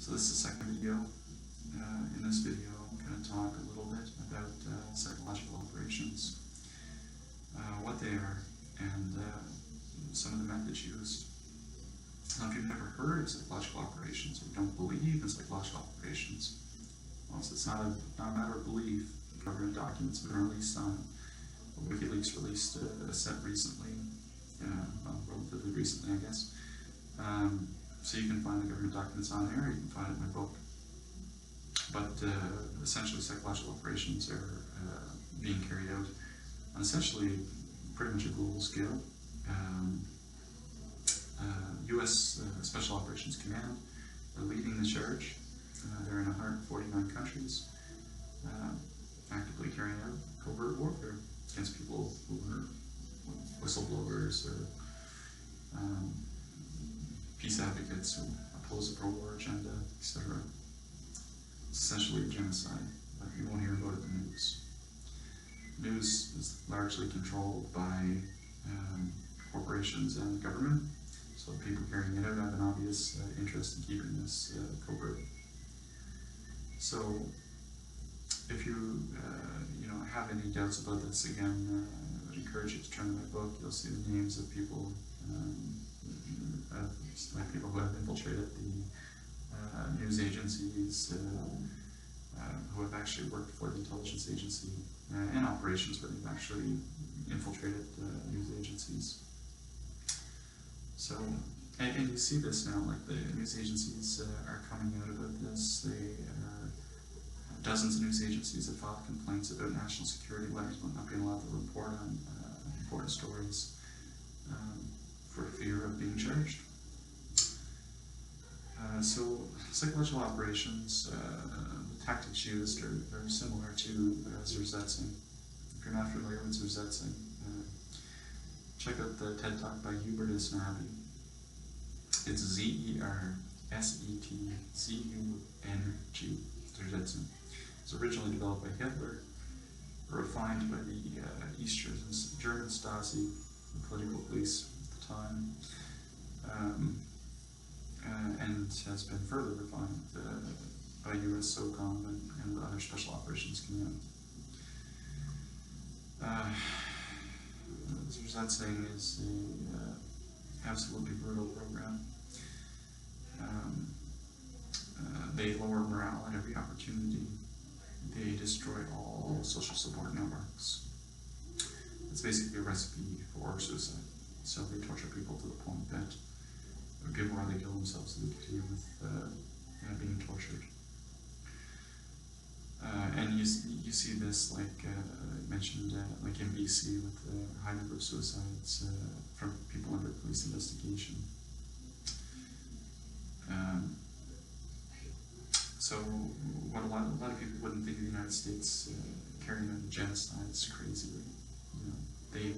So this is the second video. In this video, I'm going to talk a little bit about psychological operations, what they are, and some of the methods used. Now, if you've never heard of psychological operations or don't believe in psychological operations, well, it's not a matter of belief. Government documents have been released on WikiLeaks released a set recently, well, relatively recently, I guess. So you can find the government documents on there, you can find it in my book. But essentially psychological operations are being carried out on essentially pretty much a global scale. U.S. Special Operations Command are leading the charge. They're in 149 countries, actively carrying out covert warfare against people who are whistleblowers or peace advocates who oppose the pro-war agenda, etc. It's essentially a genocide, but you won't hear about it in the news. News is largely controlled by corporations and the government, so people carrying it out have an obvious interest in keeping this covert. So, if you have any doubts about this, again, I would encourage you to turn to my book. You'll see the names of people, like people who have infiltrated the news agencies, who have actually worked for the intelligence agency in operations where they've actually infiltrated news agencies. So, and you see this now, like the news agencies are coming out about this. They are, dozens of news agencies have filed complaints about national security letters not being allowed to report on important stories for fear of being charged. So psychological operations, the tactics used are very similar to Zerzetzing. If you're not familiar with Zerzetzing, check out the TED Talk by Hubert Isnavi. It's Zersetzung, Zersetzung. It's originally developed by Hitler, refined by the East German Stasi, the political police at the time, and has been further refined by U.S. SOCOM and other Special Operations Command. Zersetzung is an absolutely brutal program. They lower morale at every opportunity. They destroy all social support networks. It's basically a recipe for suicide. So they torture people to the point that people rather kill themselves than continue with being tortured. And you see this, like I mentioned, like in BC with the high number of suicides from people under police investigation. So what a lot of people wouldn't think of the United States carrying out a genocide is crazy. They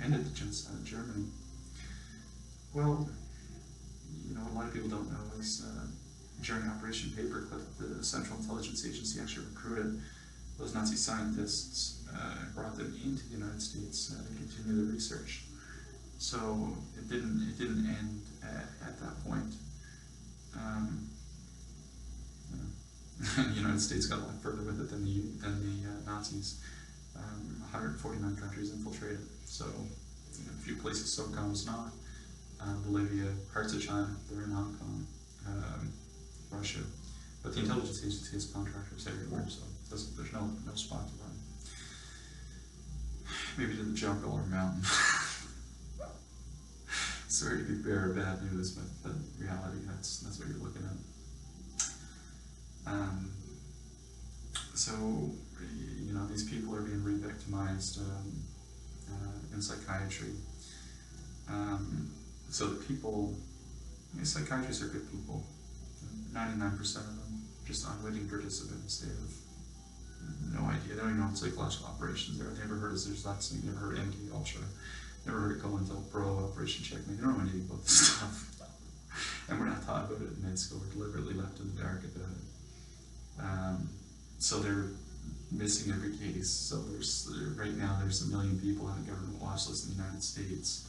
ended the genocide in Germany. Well, what a lot of people don't know is during Operation Paperclip, the Central Intelligence Agency actually recruited those Nazi scientists, brought them into the United States to continue the research. So it didn't end at that point. The United States got a lot further with it than the Nazis. 149 countries infiltrated. So a few places SOCOM was not. Bolivia, parts of China, they're in Hong Kong, Russia. But the intelligence agency has contractors everywhere, so there's no spot to run. Maybe to the jungle or mountain. Sorry to be bearer of bad news, but reality, that's what you're looking at. So, these people are being re-victimized in psychiatry. So the people, psychiatrists are good people. 99% of them just unwitting participants. They have no idea. They don't even know what psychological operations are. They never heard of Zersetzung, never heard of MK Ultra, never heard of COINTELPRO, Operation Checkmate. They don't know anything about this stuff. And we're not taught about it in med school. We're deliberately left in the dark about it. So they're missing every case. So right now there's 1 million people on the government watch list in the United States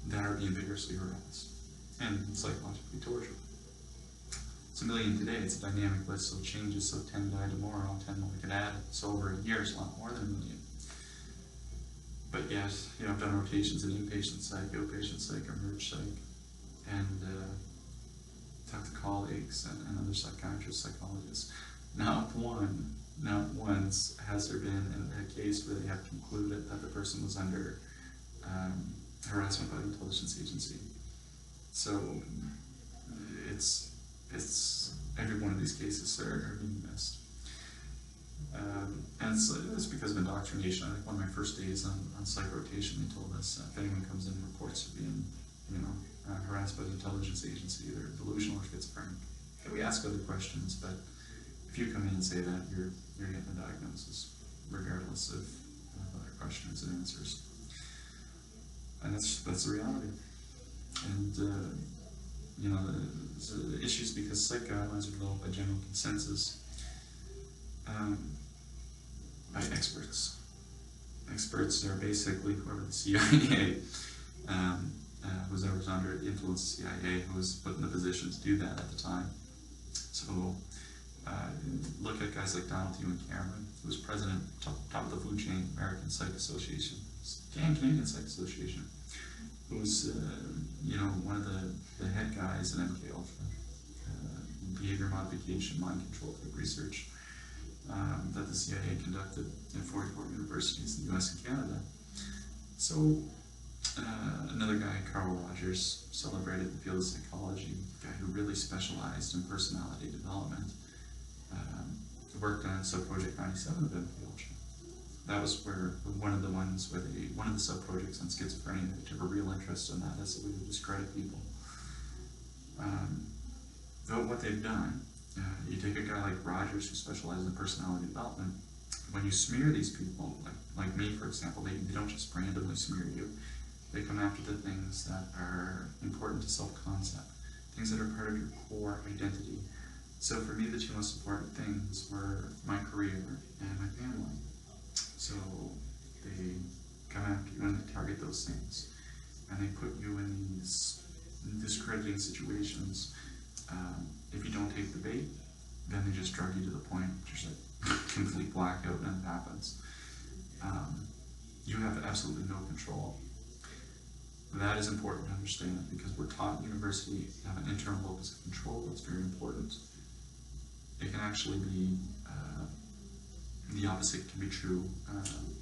that are being vigorously harassed and psychologically tortured. It's a million today, it's a dynamic list, so it changes, so 10 die tomorrow, 10 more we could add, so over a year it's a lot more than a million. But yet, you know, I've done rotations in inpatient psych, outpatient psych, emerge psych, and talked to colleagues and other psychiatrists, psychologists. Not once has there been a case where they have concluded that the person was under harassment by the intelligence agency. So it's every one of these cases are being missed. And it's because of indoctrination. I think one of my first days on psych rotation, they told us if anyone comes in and reports of being, you know, harassed by the intelligence agency, they're delusional or schizophrenic. And we ask other questions, but if you come in and say that, you're getting a diagnosis, regardless of other questions and answers. And that's the reality. And you know, the issues because psych guidelines are developed by general consensus by experts. Experts are basically whoever the CIA was under the influence of the CIA, who was put in the position to do that at the time. So look at guys like Donald T. Cameron, who was president, top of the food chain, American Psych Association, Canadian Psych Association, who was you know, one of the head guys in MK Ultra, behavior modification, mind control type research that the CIA conducted in 44 universities in the US and Canada. So another guy, Carl Rogers, celebrated in the field of psychology, a guy who really specialized in personality development, worked on sub-project 97 of MK Ultra. That was where one of the sub-projects on schizophrenia, they took a real interest in that as a way to discredit people. Though what they've done, you take a guy like Rogers who specializes in personality development, when you smear these people, like me for example, they don't just randomly smear you, they come after the things that are important to self-concept, things that are part of your core identity. So for me, the two most important things were my career and my family. So they come after you and they target those things, and they put you in these discrediting situations. If you don't take the bait, then they just drug you to the point just like complete blackout, and it happens. You have absolutely no control. That is important to understand because we're taught in university to have an internal locus of control. That's very important. It can actually be the opposite can be true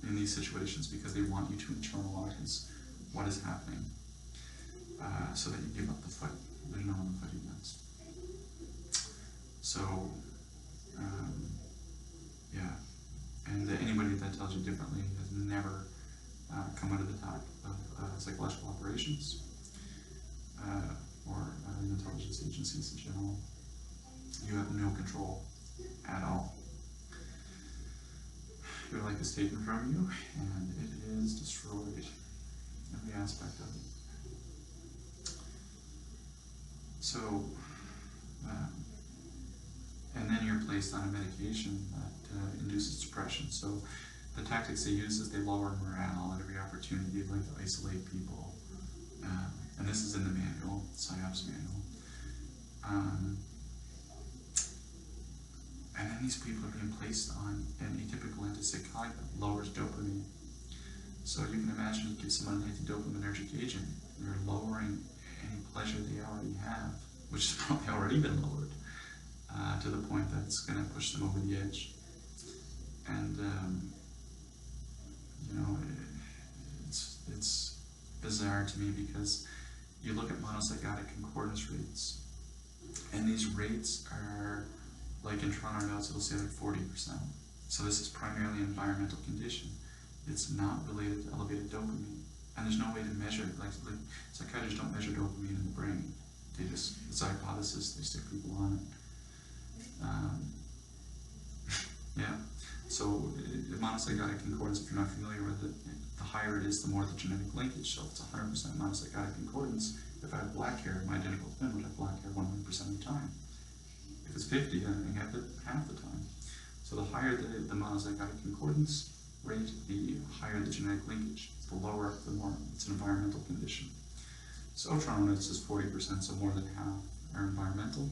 in these situations because they want you to internalize what is happening so that you give up the fight. There's no one to fight against. So, yeah. And anybody that tells you differently has never come under the attack of psychological operations or intelligence agencies in general. You have no control at all. Your life is taken from you, and it is destroyed. Every aspect of it. So, and then you're placed on a medication that induces depression. So, the tactics they use is they lower morale at every opportunity. They like to isolate people, and this is in the manual, psyops manual. And then these people are being placed on an atypical antipsychotic that lowers dopamine. So you can imagine you give someone an antidopaminergic agent, you're lowering any pleasure they already have, which has probably already been lowered, to the point that it's going to push them over the edge. And, you know, it's bizarre to me because you look at monopsychotic concordance rates, and these rates are, like in Toronto notes, it'll say like 40%. So this is primarily an environmental condition. It's not related to elevated dopamine. And there's no way to measure it. Like psychiatrists don't measure dopamine in the brain. It's a hypothesis, they stick people on it. Yeah. So monopsychotic concordance, if you're not familiar with it, the higher it is, the more the genetic linkage. So if it's 100% monopsychotic concordance, if I have black hair, my identical twin would have black hair 100% of the time. If it's 50, then I have it half the time. So the higher the monopsychotic concordance rate, the higher the genetic linkage. The lower, the more it's an environmental condition. So Toronto notes is 40%, so more than half are environmental,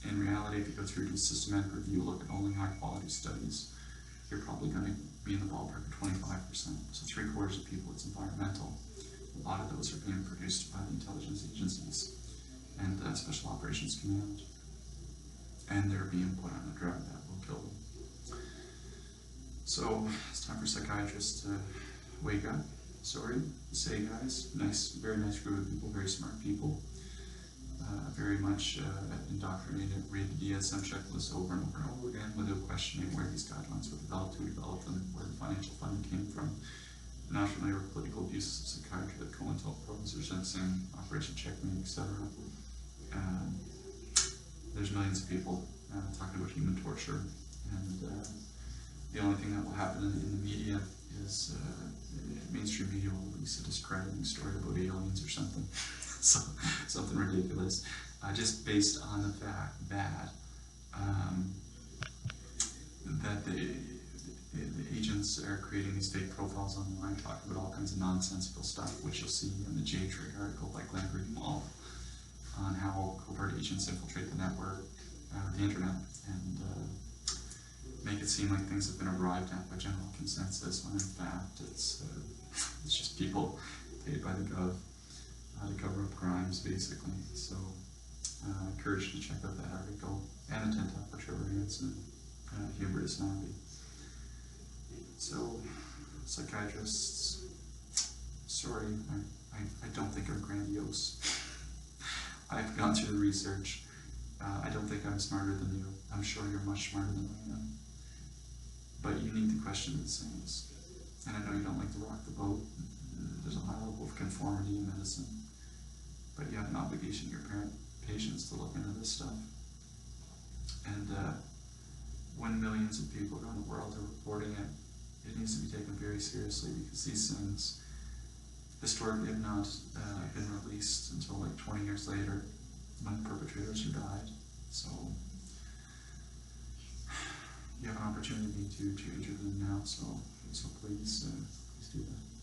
in reality, if you go through a systematic review, look at only high quality studies, you're probably going to be in the ballpark of 25%. So 3/4 of people, it's environmental. A lot of those are being produced by the intelligence agencies and Special Operations Command. And they're being put on a drug that will kill them. So it's time for psychiatrists to wake up. Sorry to say, guys. Very nice group of people, very smart people. Very much indoctrinated, read the DSM checklist over and over and over again without questioning where these guidelines were developed, who developed them, where the financial funding came from. Not familiar with political abuses of psychiatry that COINTELPRO are sensing, Operation Checkmate, etc. There's millions of people talking about human torture, and the only thing that will happen in the media is mainstream media will release a discrediting story about aliens or something. So, something ridiculous, just based on the fact that the agents are creating these fake profiles online, talking about all kinds of nonsensical stuff, which you'll see in the J-Trade article by Glenn Greenwald on how covert agents infiltrate the network, the internet, and make it seem like things have been arrived at by general consensus, when in fact it's just people paid by the gov to cover up crimes, basically. So I encourage you to check out that article and attend to Trevor Hansen, Hubris Nabi. So, psychiatrists, sorry, I don't think I'm grandiose. I've gone through the research. I don't think I'm smarter than you. I'm sure you're much smarter than I am. But you need to question these things. And I know you don't like to rock the boat. There's a high level of conformity in medicine. But you have an obligation to your patients to look into this stuff. And when millions of people around the world are reporting it, it needs to be taken very seriously, because these things historically have not been released until like 20 years later, when perpetrators have died. So you have an opportunity to intervene now, so please do that.